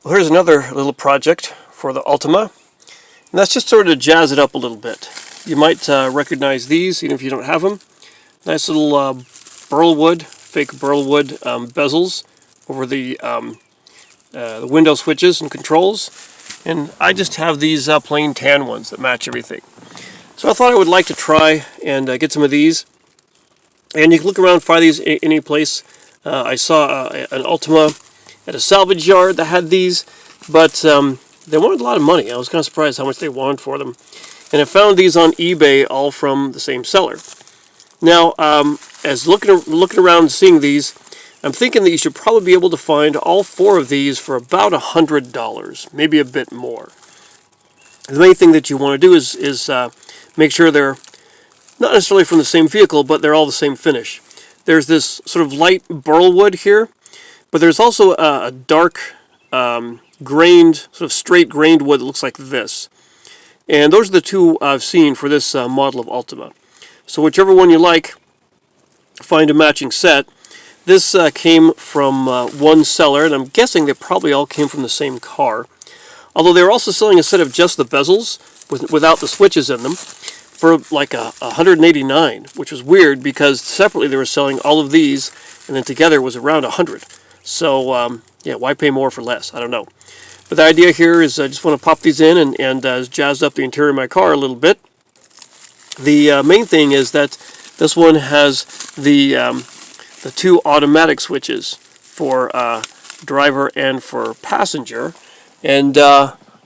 Well, here's another little project for the Altima, and that's just sort of to jazz it up a little bit. You might recognize these, even if you don't have them. Nice little burl wood, fake burl wood bezels over the window switches and controls, and I just have these plain tan ones that match everything. So I thought I would like to try and get some of these, and you can look around, find these any place. I saw an Altima at a salvage yard that had these, but they wanted a lot of money. I was kind of surprised how much they wanted for them. And I found these on eBay, all from the same seller. Now, as looking around and seeing these, I'm thinking that you should probably be able to find all 4 of these for about $100, maybe a bit more. The main thing that you want to do is make sure they're not necessarily from the same vehicle, but they're all the same finish. There's this sort of light burl wood here, but there's also a dark grained, sort of straight grained wood that looks like this. And those are the 2 I've seen for this model of Altima. So whichever one you like, find a matching set. This came from one seller, and I'm guessing they probably all came from the same car. Although they were also selling a set of just the bezels, without the switches in them, for like $189, which was weird because separately they were selling all of these, and then together it was around $100. So yeah, why pay more for less? I don't know. But the idea here is I just want to pop these in and jazz up the interior of my car a little bit. The main thing is that this one has the 2 automatic switches for driver and for passenger, and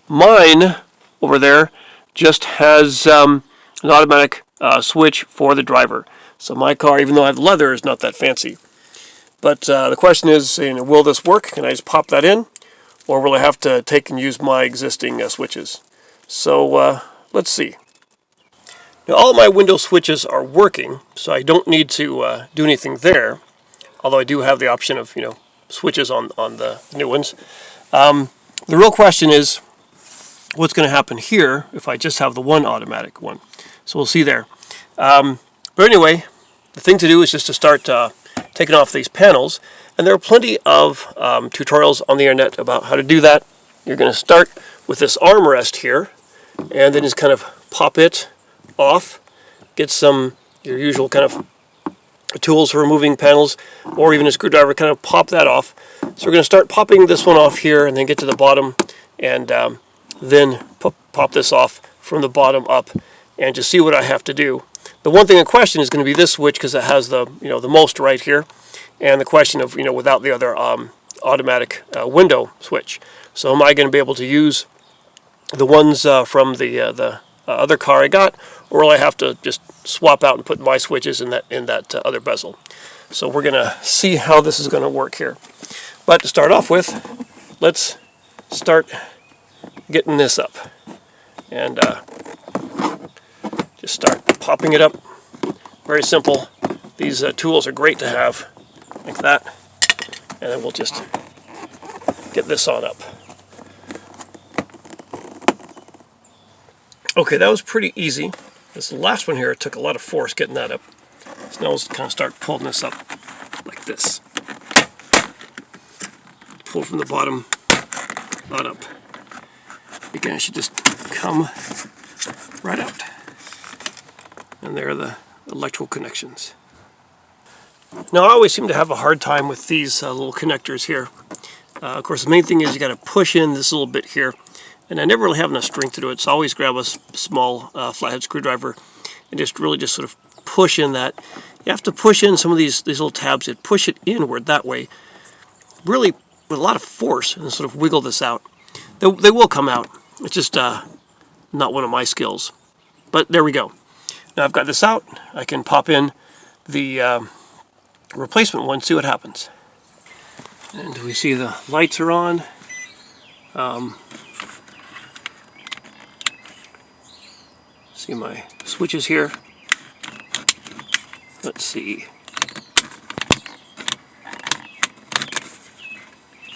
mine over there just has an automatic switch for the driver. So my car, even though I have leather, is not that fancy. But the question is, will this work? Can I just pop that in? Or will I have to take and use my existing switches? So let's see. Now all of my window switches are working, so I don't need to do anything there. Although I do have the option of, switches on the new ones. The real question is, what's going to happen here if I just have the one automatic one? So we'll see there. But anyway, the thing to do is just to start taking off these panels. And there are plenty of tutorials on the internet about how to do that. You're going to start with this armrest here, and then just kind of pop it off. Get your usual kind of tools for removing panels, or even a screwdriver, kind of pop that off. So we're going to start popping this one off here, and then get to the bottom, and then pop this off from the bottom up, and just see what I have to do. The one thing in question is going to be this switch, because it has the the most right here, and the question of without the other automatic window switch. So am I going to be able to use the ones from the other car I got, or will I have to just swap out and put my switches in that other bezel? So we're going to see how this is going to work here. But to start off with, let's start getting this up, and just start popping it up. Very simple. These tools are great to have, like that, and then we'll just get this on up. Okay, that was pretty easy. This last one here, it took a lot of force getting that up. So now we'll kind of start pulling this up like this. Pull from the bottom, not up. Again, it should just come right out. And there are the electrical connections. Now, I always seem to have a hard time with these little connectors here. Of course, the main thing is you got to push in this little bit here. And I never really have enough strength to do it, so I always grab a small flathead screwdriver and just sort of push in that. You have to push in some of these little tabs and push it inward that way, really with a lot of force, and sort of wiggle this out. They will come out. It's just not one of my skills. But there we go. Now I've got this out. I can pop in the replacement one, see what happens. And we see the lights are on. See my switches here. Let's see.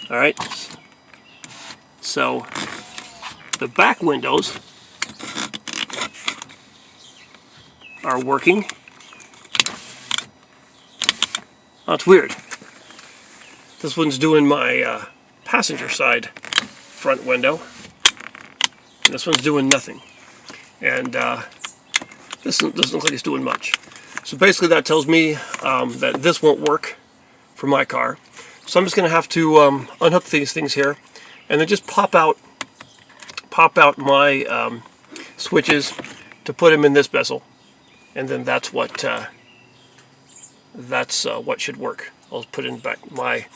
All right. So the back windows are working. Oh, it's weird. This one's doing my passenger side front window. And this one's doing nothing. And this doesn't look like it's doing much. So basically that tells me that this won't work for my car. So I'm just going to have to unhook these things here and then just pop out my switches to put them in this bezel. And then that's what should work. I'll put in back my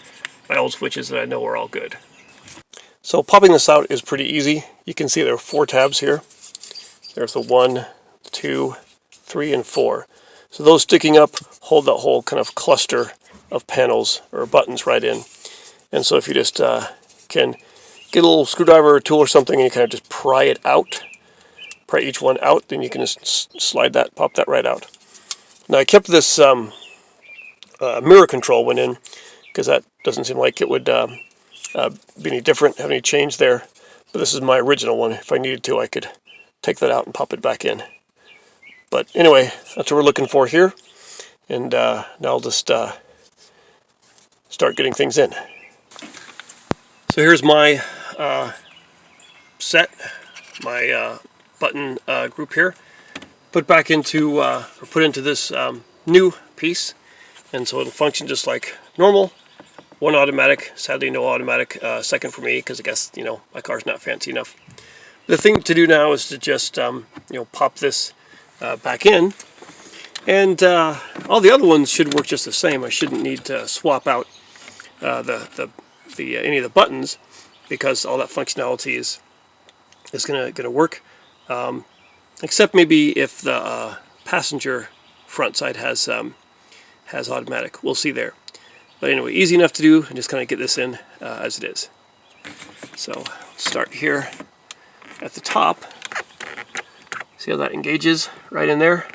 old switches that I know are all good. So popping this out is pretty easy. You can see there are 4 tabs here. There's the 1, 2, 3, and 4. So those sticking up hold that whole kind of cluster of panels or buttons right in. And so if you just can get a little screwdriver or tool or something and you kind of just pry it out, pry each one out, then you can just slide that, pop that right out. Now I kept this mirror control one in because that doesn't seem like it would be any different, have any change there. But this is my original one. If I needed to, I could take that out and pop it back in. But anyway, that's what we're looking for here. And now I'll just start getting things in. So here's my set, my button group here. Put back into, or put into this new piece. And so it'll function just like normal. 1 automatic, sadly no automatic second for me because I guess, you know, my car's not fancy enough. The thing to do now is to just, you know, pop this back in. And all the other ones should work just the same. I shouldn't need to swap out any of the buttons because all that functionality is gonna work. Except maybe if the passenger front side has automatic. We'll see there. But anyway, easy enough to do and just kind of get this in as it is. So start here at the top. See how that engages right in there?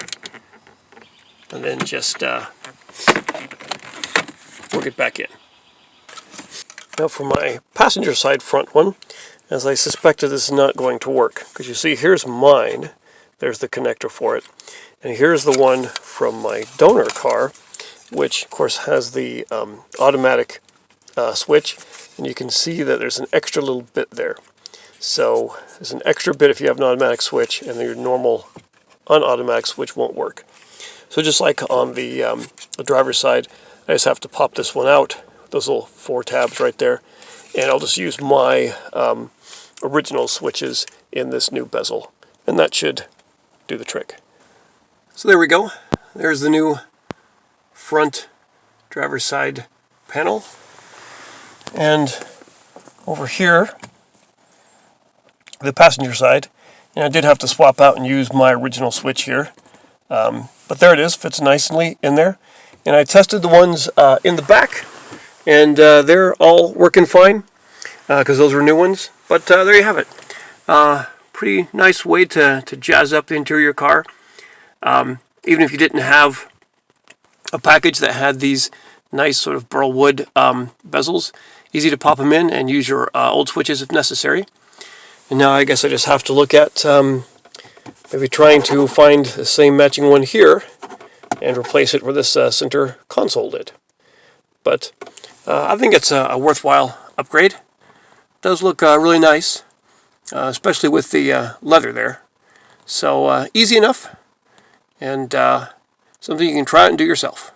And then just work it back in. Now for my passenger side front one, as I suspected this is not going to work. Because you see, here's mine. There's the connector for it. And here's the one from my donor car, which of course has the automatic switch. And you can see that there's an extra little bit there. So there's an extra bit if you have an automatic switch, and your normal unautomatic switch won't work. So just like on the driver's side, I just have to pop this one out, those little 4 tabs right there, and I'll just use my original switches in this new bezel, and that should do the trick. So there we go. There's the new front driver's side panel, and over here, the passenger side, and I did have to swap out and use my original switch here. But there it is, fits nicely in there. And I tested the ones in the back, and they're all working fine because those were new ones. But there you have it. Pretty nice way to jazz up the interior car. Even if you didn't have a package that had these nice sort of burl wood bezels, easy to pop them in and use your old switches if necessary. And now I guess I just have to look at maybe trying to find the same matching one here and replace it where this center console did. But I think it's a worthwhile upgrade. It does look really nice, especially with the leather there. So easy enough, and something you can try out and do yourself.